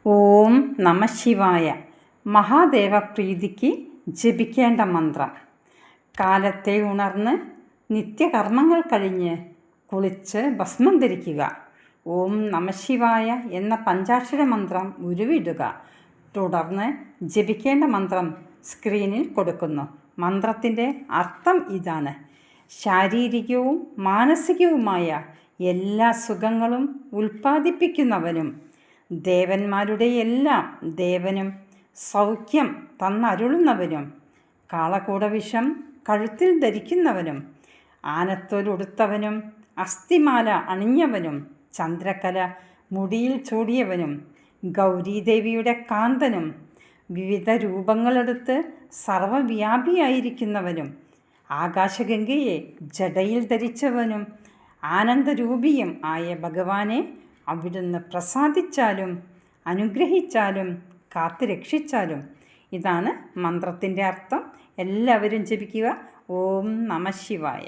ഓം നമഃശിവായ. മഹാദേവപ്രീതിക്ക് ജപിക്കേണ്ട മന്ത്രം. കാലത്തെ ഉണർന്ന് നിത്യകർമ്മങ്ങൾ കഴിഞ്ഞ് കുളിച്ച് ഭസ്മം ധരിക്കുക. ഓം നമഃശിവായ എന്ന പഞ്ചാക്ഷര മന്ത്രം ഉരുവിടുക. തുടർന്ന് ജപിക്കേണ്ട മന്ത്രം സ്ക്രീനിൽ കൊടുക്കുന്നു. മന്ത്രത്തിൻ്റെ അർത്ഥം ഇതാണ്: ശാരീരികവും മാനസികവുമായ എല്ലാ സുഖങ്ങളും ഉൽപ്പാദിപ്പിക്കുന്നവനും ദേവന്മാരുടെ എല്ലാം ദേവനും സൗഖ്യം തന്നരുളുന്നവനും കാളകൂടവിഷം കഴുത്തിൽ ധരിക്കുന്നവനും ആനത്തോലുടുത്തവനും അസ്ഥിമാല അണിഞ്ഞവനും ചന്ദ്രക്കല മുടിയിൽ ചൂടിയവനും ഗൗരീദേവിയുടെ കാന്തനും വിവിധ രൂപങ്ങളെടുത്ത് സർവവ്യാപിയായിരിക്കുന്നവനും ആകാശഗംഗയെ ജടയിൽ ധരിച്ചവനും ആനന്ദരൂപിയും ആയ ഭഗവാനെ അവിടുന്ന് പ്രസാദിച്ചാലും അനുഗ്രഹിച്ചാലും കാത്തുരക്ഷിച്ചാലും. ഇതാണ് മന്ത്രത്തിൻ്റെ അർത്ഥം. എല്ലാവരും ജപിക്കുക. ഓം നമഃശിവായ.